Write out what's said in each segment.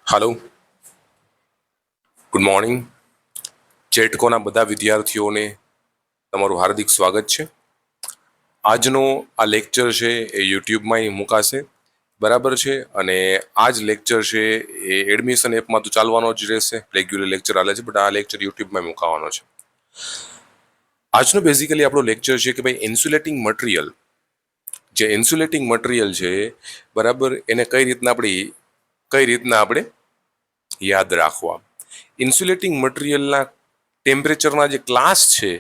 હાલો, good morning. જેટકોના બધા વિદ્યાર્થીઓને તમારું હાર્દિક સ્વાગત છે. આજનો આ લેક્ચર છે એ યુટ્યુબમાં મુકાશે, બરાબર છે. અને આ જ લેક્ચર છે એ એડમિશન એપમાં તો ચાલવાનો જ રહેશે, રેગ્યુલર લેક્ચર હાલે છે, બટ આ લેક્ચર યુટ્યુબમાં મુકાવાનો છે. આજનો બેઝિકલી આપણો લેક્ચર છે કે ભાઈ ઇન્સ્યુલેટિંગ મટીરિયલ, જે ઇન્સ્યુલેટિંગ મટીરિયલ છે બરાબર, એને કઈ રીતના આપણે યાદ રાખવા. ઇન્સ્યુલેટિંગ મટીરિયલના ટેમ્પરેચરના જે ક્લાસ છે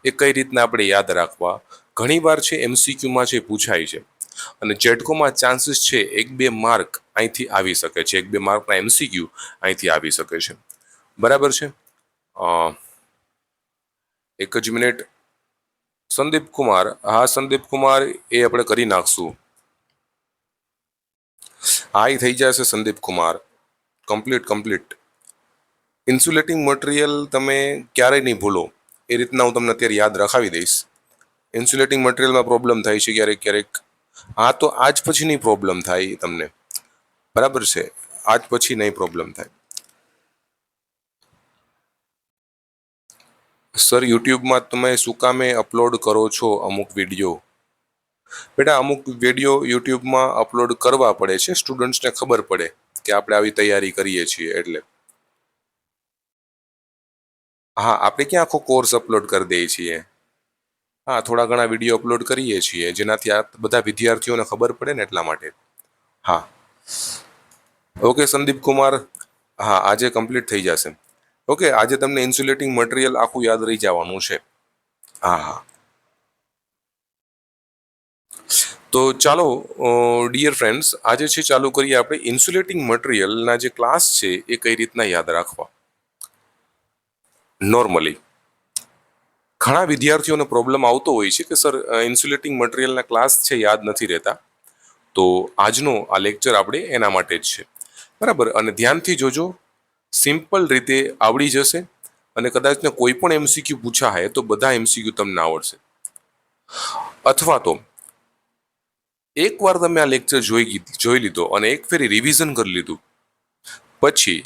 એ કઈ રીતના આપણે યાદ રાખવા. ઘણીવાર છે એમસીક્યુમાં છે પૂછાય છે, અને જેટકોમાં ચાન્સીસ છે 1-2 માર્ક અહીંથી આવી શકે છે, 1-2 માર્કના એમસીક્યુ અહીંથી આવી શકે છે, બરાબર છે. એક જ મિનિટ. સંદીપ કુમાર, હા સંદીપ કુમાર, એ આપણે કરી નાખશું. હા, એ થઈ જશે Sandeep Kumar, complete. Insulating material તમે ક્યારેય નહીં ભૂલો, એ રીતના હું તમને અત્યારે યાદ રખાવી દઈશ. ઇન્સ્યુલેટિંગ મટીરિયલમાં પ્રોબ્લેમ થાય છે ક્યારેક. હા, તો આજ પછી નહીં પ્રોબ્લેમ થાય તમને, બરાબર છે. આજ પછી નહીં પ્રોબ્લેમ થાય. સર, યુટ્યુબમાં તમે શું કામે અપલોડ કરો છો અમુક વિડીયો? બેટા, અમુક વિડીયો યુટ્યુબમાં અપલોડ કરવા પડે છે, સ્ટુડન્ટ્સને ખબર પડે કે આપણે આવી તૈયારી કરીએ છીએ એટલે. હા, આપણે ક્યાં આખો કોર્સ અપલોડ કરી દઈએ છીએ? હા, થોડા ઘણા વિડીયો અપલોડ કરીએ છીએ, જેનાથી આ બધા વિદ્યાર્થીઓને ખબર પડે ને, એટલા માટે. હા, ઓકે સંદીપ કુમાર, હા આજે કમ્પ્લીટ થઈ જશે. ઓકે, આજે તમને ઇન્સ્યુલેટિંગ મટીરિયલ આખું યાદ રહી જવાનું છે. હા. તો ચાલો ડિયર ફ્રેન્ડ્સ, આજે છે ચાલુ કરીએ આપણે ઇન્સ્યુલેટિંગ મટીરિયલના જે ક્લાસ છે એ કઈ રીતના યાદ રાખવા. નોર્મલી ઘણા વિદ્યાર્થીઓને પ્રોબ્લેમ આવતો હોય છે કે સર ઇન્સ્યુલેટિંગ મટીરિયલના ક્લાસ છે યાદ નથી રહેતા. તો આજનો આ લેક્ચર આપણે એના માટે જ છે, બરાબર. અને ધ્યાનથી જોજો, સિમ્પલ રીતે આવડી જશે. અને કદાચ ને કોઈ પણ એમસીક્યુ પૂછાય તો બધા એમસીક્યુ તમને આવડશે. અથવા તો એકવાર તમે આ લેક્ચર જોઈ લીધો અને એક ફેરી રિવિઝન કરી લીધું પછી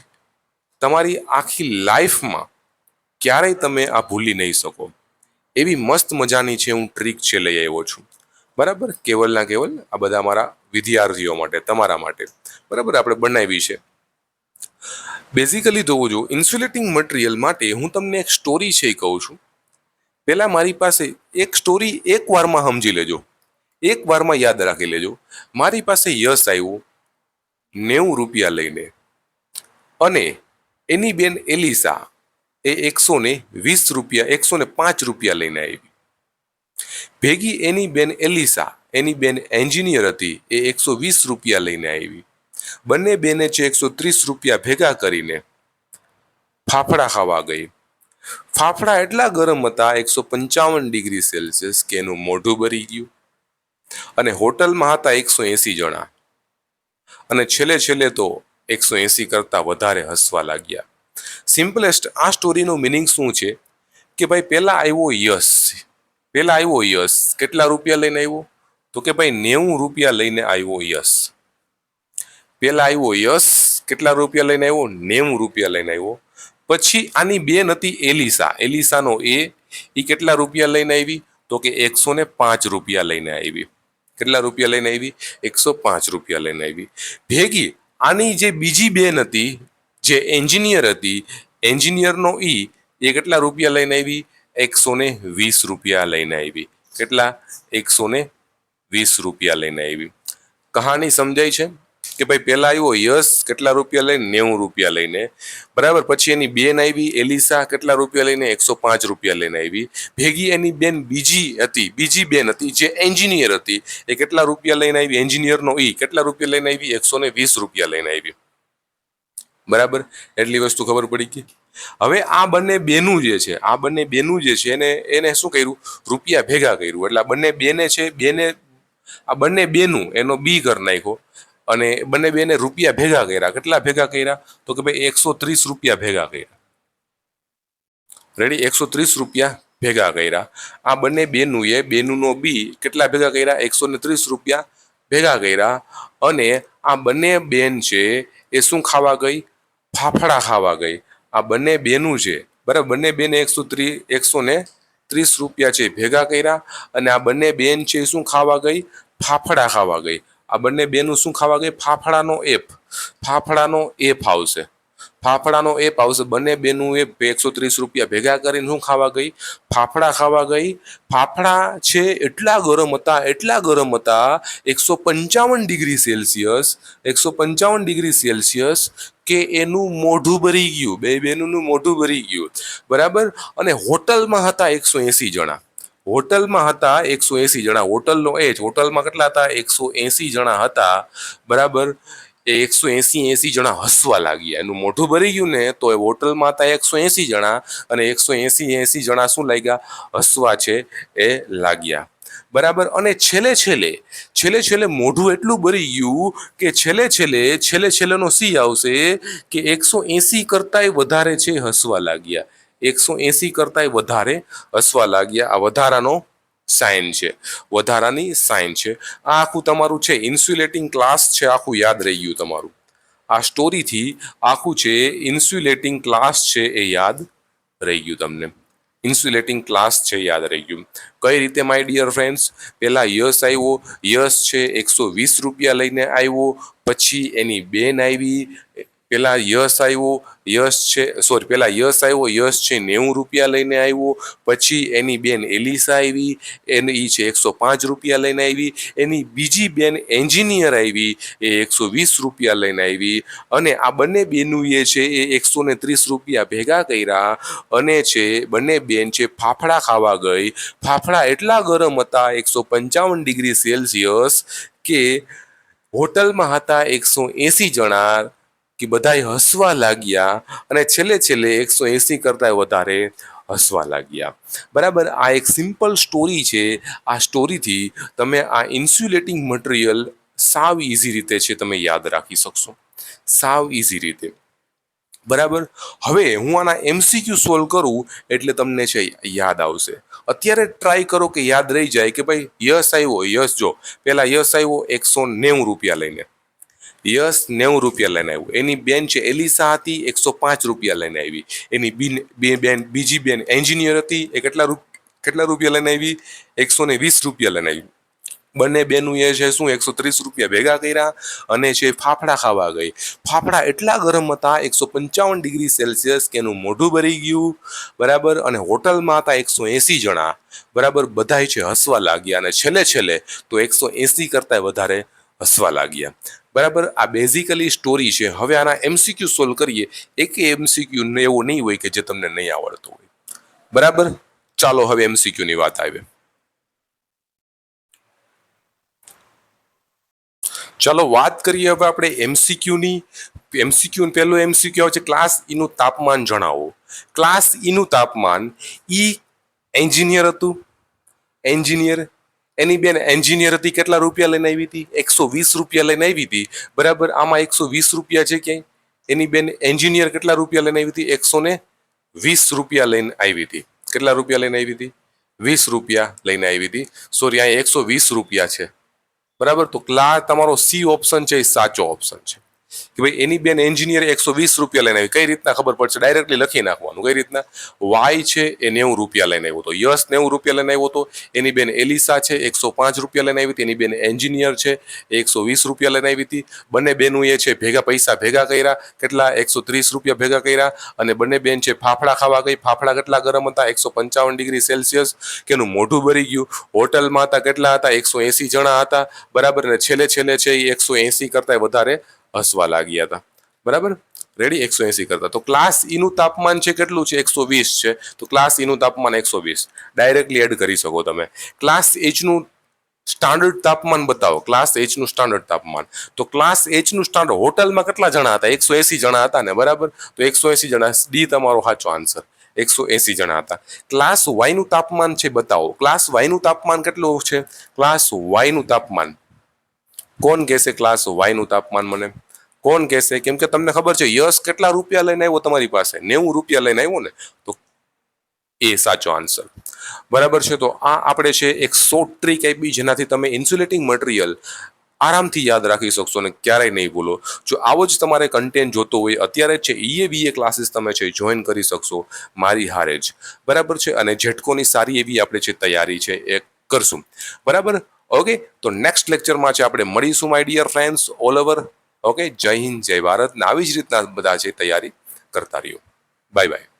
તમારી આખી લાઈફમાં ક્યારેય તમે આ ભૂલી નહીં શકો. એવી મસ્ત મજાની છે હું ટ્રીક છે લઈ આવ્યો છું, બરાબર. કેવલ આ બધા મારા વિદ્યાર્થીઓ માટે, તમારા માટે, બરાબર, આપણે બનાવી છે. બેઝિકલી જો ઇન્સ્યુલેટિંગ મટીરિયલ માટે હું તમને એક સ્ટોરી છે એ કહું છું. પહેલા મારી પાસે એક સ્ટોરી એક વારમાં સમજી લેજો, એક વારમાં યાદ રાખી લેજો. મારી પાસે યશ આવ્યો 90 રૂપિયા લઈને, અને એની બેન એલિસા એ 120 રૂપિયા, 105 રૂપિયા લઈને આવી. ભેગી એની બેન એલિસા, એની બેન એન્જિનિયર હતી, એ 120 રૂપિયા લઈને આવી. બંને બેને છે 130 રૂપિયા ભેગા કરીને ફાફડા ખાવા ગઈ. ફાફડા એટલા ગરમ હતા 155 ડિગ્રી સેલ્સિયસ કે એનું મોઢું બળી ગયું. અને હોટલમાં હતા 180 જણા, અને છેલ્લે તો 180 કરતા વધારે હસવા લાગ્યા. સિમ્પલેસ્ટ આ સ્ટોરીનો મિનિંગ શું છે કે ભાઈ પહેલા આવ્યો યશ. કેટલા રૂપિયા લઈને આવ્યો? તો કે ભાઈ 90 રૂપિયા લઈને આવ્યો યશ. પહેલા આવ્યો યશ, કેટલા રૂપિયા લઈને આવ્યો? 90 રૂપિયા લઈને આવ્યો. પછી આની બેન હતી એલિસાનો એ કેટલા રૂપિયા લઈને આવી? તો કે 105 રૂપિયા લઈને આવી. કેટલા રૂપિયા લઈને આવી? 105 રૂપિયા લઈને આવી. ભેગી આની જે બીજી બેન હતી, જે એન્જિનિયર હતી, એન્જિનિયરનો એ કેટલા રૂપિયા લઈને આવી? 120 રૂપિયા લઈને આવી. કેટલા? 120 રૂપિયા લઈને આવી. કહાની સમજાય છે કે ભાઈ પહેલા આવ્યો યશ, કેટલા રૂપિયા લઈને? 90 રૂપિયા લઈને, બરાબર. પછી એની બેન આવી એલિસા, કેટલા રૂપિયા લઈને? 105 રૂપિયા લઈને આવી. ભેગી એની બેન બીજી બેન હતી જે એન્જિનિયર હતી, એ કેટલા રૂપિયા લઈને આવી? એન્જિનિયરનો કેટલા રૂપિયા લઈને આવી? 120 રૂપિયા લઈને આવી, બરાબર. એટલી વસ્તુ ખબર પડી ગઈ. હવે આ બંને બેનું જે છે એને શું કર્યું? રૂપિયા ભેગા કર્યું. એટલે આ બંને બેનું એનો બી કરી નાખ્યો, અને બંને બેને રૂપિયા ભેગા કર્યા. કેટલા ભેગા કર્યા? તો કે ભાઈ 130 રૂપિયા ભેગા કર્યા. રેડી? 130 રૂપિયા ભેગા કર્યા. આ બંને બેનુંનો બી કેટલા ભેગા કર્યા? 130 રૂપિયા ભેગા કર્યા. અને આ બંને બેન છે એ શું ખાવા ગઈ? ફાફડા ખાવા ગઈ. આ બંને બેનું છે બરાબર, બંને બેને 130 રૂપિયા છે ભેગા કર્યા અને આ બંને બેન છે શું ખાવા ગઈ? ફાફડા ખાવા ગઈ. આ બંને બેનું શું ખાવા ગઈ? ફાફડાનો એપ આવશે. ફાફડાનો એપ આવશે. બંને બેનું એ 130 રૂપિયા ભેગા કરીને શું ખાવા ગઈ? ફાફડા ખાવા ગઈ. ફાફડા છે એટલા ગરમ હતા 155 ડિગ્રી સેલ્સિયસ કે એનું મોઢું ભરી ગયું. બે બેનનું મોઢું ભરી ગયું બરાબર. અને હોટલમાં હતા 180 જણા. હોટલમાં કેટલા હતા? 180 જણા હતા બરાબર. એ 180 જણા હસવા લાગ્યા. એનું મોઢું ભરી ગયું ને તો એ હોટલમાં હતા 180 જણા અને 180 જણા શું લાગ્યા? હસવા છે એ લાગ્યા બરાબર. અને છેલ્લે મોઢું એટલું ભરી ગયું કે છેલ્લેનો સી આવશે કે 180 કરતાંય વધારે છે હસવા લાગ્યા. 180 કરતાંય વધારે હસવા લાગ્યા. આ વધારાની સાઇન છે. આ આખું તમારું છે ઇન્સ્યુલેટિંગ ક્લાસ છે, આખું યાદ રહી ગયું તમારું. આ સ્ટોરીથી આખું છે ઇન્સ્યુલેટિંગ ક્લાસ છે એ યાદ રહી ગયું તમને. ઇન્સ્યુલેટિંગ ક્લાસ છે યાદ રહી ગયું. કઈ રીતે માય ડિયર ફ્રેન્ડ્સ? પેલા યશ આવ્યો. યશ છે 120 રૂપિયા લઈને આવ્યો. પછી એની બેન આવી. પેલા યશ આવ્યો. યશ છે 90 રૂપિયા લઈને આવ્યો. પછી એની બેન એલિસા આવી. ઈ છે 105 રૂપિયા લઈને આવી. એની બીજી બેન એન્જિનિયર આવી. એ 120 રૂપિયા લઈને આવી. અને આ બંને બેનુએ છે એ 130 રૂપિયા ભેગા કર્યા અને છે બંને બેન છે ફાફડા ખાવા ગઈ. ફાફડા એટલા ગરમ હતા 155 ડિગ્રી સેલ્સિયસ કે હોટલમાં હતા 180 જણા કે બધાય હસવા લાગ્યા અને છેલ્લે 180 કરતા વધારે હસવા લાગ્યા બરાબર. આ એક સિમ્પલ સ્ટોરી છે. આ સ્ટોરીથી તમે આ ઇન્સ્યુલેટિંગ મટીરિયલ સાવ ઇઝી રીતે છે તમે યાદ રાખી શકશો, સાવ ઇઝી રીતે બરાબર. હવે હું આના MCQ સોલ્વ કરું એટલે તમને છે યાદ આવશે. અત્યારે ટ્રાય કરો કે યાદ રહી જાય કે ભાઈ યશ આવ્યો. પેલા યશ આવ્યો 190 રૂપિયા લઈને. યશ 90 રૂપિયા લઈને આવ્યો. એની બેન છે એલિસા હતી 105 રૂપિયા લઈને આવી. એની બીજી બેન એન્જિનિયર હતી એ કેટલા રૂપિયા લઈને આવી? 120 રૂપિયા લઈને આવી. બંને બેનું એ છે શું 130 રૂપિયા ભેગા કર્યા અને છે ફાફડા ખાવા ગઈ. ફાફડા એટલા ગરમ હતા 155 ડિગ્રી સેલ્સિયસ કે એનું મોઢું ભરી ગયું બરાબર. અને હોટલમાં હતા 180 જણા બરાબર. બધાય છે હસવા લાગ્યા અને છેલ્લે તો 180 કરતા વધારે હસવા લાગ્યા બરાબર. આ બેઝિકલી સ્ટોરી છે. હવે આના MCQ સોલ્વ કરીએ. એક MCQ એવો નહીં હોય કે જે તમને નહીં આવડતો હોય બરાબર. ચાલો હવે MCQ ની વાત આવે. ચાલો વાત કરીએ હવે આપણે MCQ પહેલો MCQ આવે છે ક્લાસ ઈનું તાપમાન જણાવો. ક્લાસ ઈનું તાપમાન, ઈ એન્જિનિયર હતું. એની બેન એન્જિનિયર હતી. કેટલા રૂપિયા લઈને આવી હતી? 120 રૂપિયા લઈને આવી હતી બરાબર. આમાં 120 રૂપિયા છે ક્યાંય? એની બેન એન્જિનિયર કેટલા રૂપિયા લઈને આવી હતી? 120 રૂપિયા લઈને આવી હતી. કેટલા રૂપિયા લઈને આવી હતી? 20 રૂપિયા લઈને આવી હતી. સોરી, અહીંયા 120 રૂપિયા છે બરાબર. તો તમારો સી ઓપ્શન છે એ સાચો ઓપ્શન છે કે ભાઈ એની બેન એન્જિનિયર 120 રૂપિયા લઈને આવી. કઈ રીતના ખબર પડશે? ડાયરેક્ટલી લખી નાખવાનું. કઈ રીતના? વાય છે એ 90 રૂપિયા લઈને આવ્યો હતો. યશ 90 રૂપિયા લઈને આવ્યો હતો. એની બેન એલિસા છે 105 રૂપિયા લઈને આવી હતી. એની બેન એન્જિનિયર છે એ 120 રૂપિયા લઈને આવી હતી. બંને બેનું એ છે પૈસા ભેગા કર્યા. કેટલા? 130 રૂપિયા ભેગા કર્યા અને બંને બેન છે ફાફડા ખાવા ગઈ. ફાફડા કેટલા ગરમ હતા? 155 ડિગ્રી સેલ્સિયસ કે એનું મોઢું ભરી ગયું. હોટલમાં હતા કેટલા હતા? 180 જણા હતા બરાબર. અને છેલ્લે છે એ 180 કરતા વધારે હસવા લાગ્યા હતા બરાબર. રેડી? 180 કરતા. તો ક્લાસ ઈનું તાપમાન છે કેટલું છે? 120 છે. તો ક્લાસ ઈનું તાપમાન 120 ડાયરેક્ટલી એડ કરી શકો તમે. ક્લાસ H નું સ્ટાન્ડર્ડ તાપમાન બતાવો. ક્લાસ H નું સ્ટાન્ડર્ડ તાપમાન. તો ક્લાસ H નું સ્ટાન્ડર્ડ હોટલમાં કેટલા જણા હતા? 180 જણા હતા ને બરાબર. તો 180 જણા, ડી તમારો સાચો આન્સર. 180 જણા હતા. ક્લાસ Y નું તાપમાન છે બતાવો. ક્લાસ Y નું તાપમાન કેટલું છે? ક્લાસ Y નું તાપમાન કોણ કહેશે? ક્લાસ Y નું તાપમાન મને કોણ કહેશે? કેમ કે તમને ખબર છે યશ કેટલા રૂપિયા લઈને આવ્યો તમારી પાસે? 90 રૂપિયા લઈને આવ્યો ને. તો એ સાચો આન્સર બરાબર છે. તો આ આપણે છે એક શોર્ટ ટ્રીક આપી જેનાથી તમે ઇન્સ્યુલેટિંગ મટીરિયલ આરામથી યાદ રાખી શકશો અને ક્યારેય નહીં ભૂલો. જો આવો જ તમારે કન્ટેન્ટ જોતો હોય અત્યારે છે EABA ક્લાસીસ તમે છે જોઈન કરી શકશો મારી હારે જ, બરાબર છે. અને જેટકોની સારી એવી આપણે છે તૈયારી છે એ કરશું, બરાબર. ઓકે, તો નેક્સ્ટ લેક્ચરમાં છે આપણે મળીશું my dear friends all over. Okay, Jai Hind જય ભારત. ને આવી જ રીતના બધા છે તૈયારી કરતા રહ્યો. Bye bye.